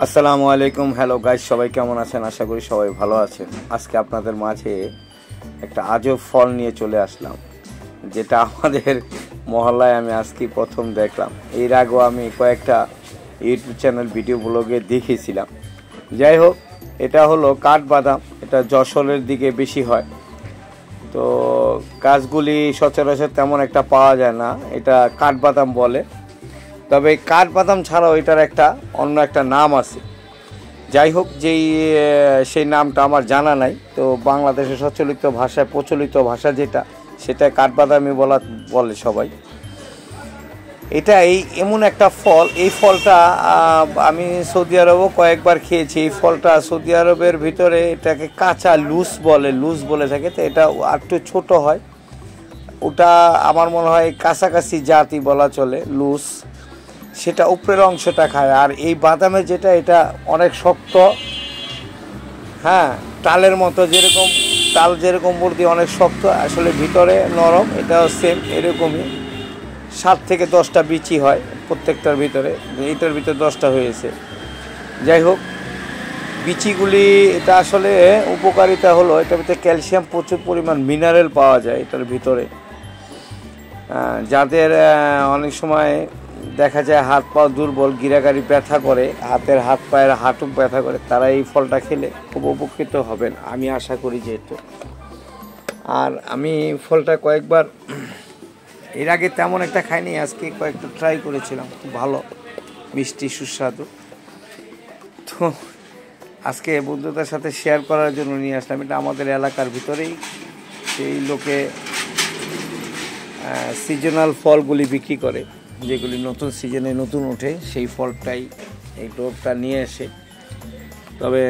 আসসালামু আলাইকুম। Hello guys, সবাই কেমন আছেন? আশা করি সবাই ভালো আছেন। আজকে আপনাদের মাঝে একটা আজব ফল নিয়ে চলে আসলাম, যেটা আমাদের মহল্লায় আমি আজকে প্রথম দেখলাম। এর আগেও আমি কয়েকটা ইউটিউব চ্যানেল ভিডিও ব্লগে দেখেছিলাম। যাই হোক, এটা হলো কাঠবাদাম। এটা যশোরের দিকে বেশি হয়। তো গাছগুলি সচরাচর তেমন একটা পাওয়া যায় না, এটা কাঠবাদাম বলে। তবে কাঠবাদাম ছাড়াও এটার অন্য একটা নাম আছে। যাই হোক, সেই নামটা আমার জানা নাই। তো বাংলাদেশের প্রচলিত ভাষা যেটা, সেটা কাঠবাদামই বলে সবাই। এটা এমন একটা ফল। এই ফলটা আমি সৌদি আরবও কয়েকবার খেয়েছি। এই ফলটা সৌদি আরবের ভিতরে এটাকে কাঁচা লুজ বলে থাকে। তো এটা একটু ছোট হয়। ওটা আমার মনে হয় কাছাকাছি জাতি বলা চলে, লুজ। সেটা উপরের অংশটা খায়। আর এই বাদামের যেটা, এটা অনেক শক্ত। হ্যাঁ, তালের মতো, তাল যেরকম বলতে অনেক শক্ত, আসলে ভিতরে নরম। এটাও সেম এরকমই। 7 থেকে 10টা বিচি হয় প্রত্যেকটার ভিতরে। এটার ভিতরে 10টা হয়েছে। যাই হোক, বিচিগুলি, এটা আসলে উপকারিতা হলো এটার ভিতরে ক্যালসিয়াম, প্রচুর পরিমাণ মিনারেল পাওয়া যায় এটার ভিতরে। যাদের অনেক সময় দেখা যায় হাত পা দুর্বল, গিরাগাড়ি ব্যথা করে, হাত পায়ের হাঁটু ব্যথা করে, তারা এই ফলটা খেলে খুব উপকৃত হবেন, আমি আশা করি। যেহেতু আর আমি ফলটা কয়েকবার এর আগে তেমন একটা খাইনি, আজকে কয়েকটা ট্রাই করেছিলাম, খুব ভালো, মিষ্টি, সুস্বাদু। তো আজকে বন্ধুদের সাথে শেয়ার করার জন্য নিয়ে আসলাম। এটা আমাদের এলাকার ভিতরেই সেই লোকে সিজনাল ফলগুলি বিক্রি করে, যেগুলি নতুন সিজনে নতুন ওঠে, সেই ফলটাই এই লোকটা নিয়ে এসে। তবে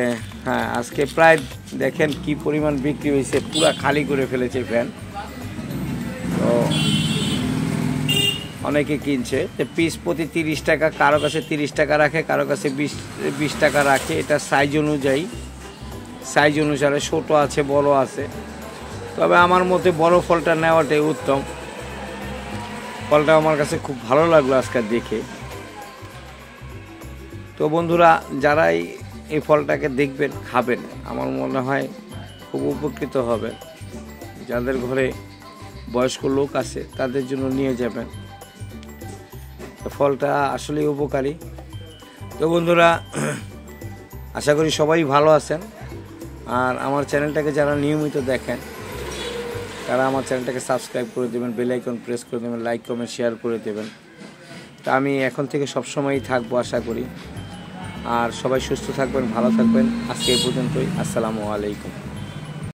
হ্যাঁ, আজকে প্রায় দেখেন কি পরিমাণ বিক্রি হয়েছে, পুরা খালি করে ফেলেছে ভ্যান। তো অনেকে কিনছে। তো পিস প্রতি 30 টাকা, কারো কাছে 30 টাকা রাখে, কারো কাছে 20 টাকা রাখে। এটা সাইজ অনুসারে ছোট আছে, বড় আছে। তবে আমার মতে বড় ফলটা নেওয়াটাই উত্তম। ফলটা আমার কাছে খুব ভালো লাগলো আজকে দেখে। তো বন্ধুরা, যারাই এই ফলটাকে দেখবেন, খাবেন, আমার মনে হয় খুব উপকৃত হবেন। যাদের ঘরে বয়স্ক লোক আছে তাদের জন্য নিয়ে যাবেন। ফলটা আসলেই উপকারী। তো বন্ধুরা, আশা করি সবাই ভালো আছেন। আর আমার চ্যানেলটাকে যারা নিয়মিত দেখেন, তারা আমার চ্যানেলটাকে সাবস্ক্রাইব করে দেবেন, বেল আইকন প্রেস করে দেবেন, লাইক কমেন্ট শেয়ার করে দেবেন। তা আমি এখন থেকে সবসময়ই থাকবো, আশা করি। আর সবাই সুস্থ থাকবেন, ভালো থাকবেন। আজকে এই পর্যন্তই। আসসালামু আলাইকুম।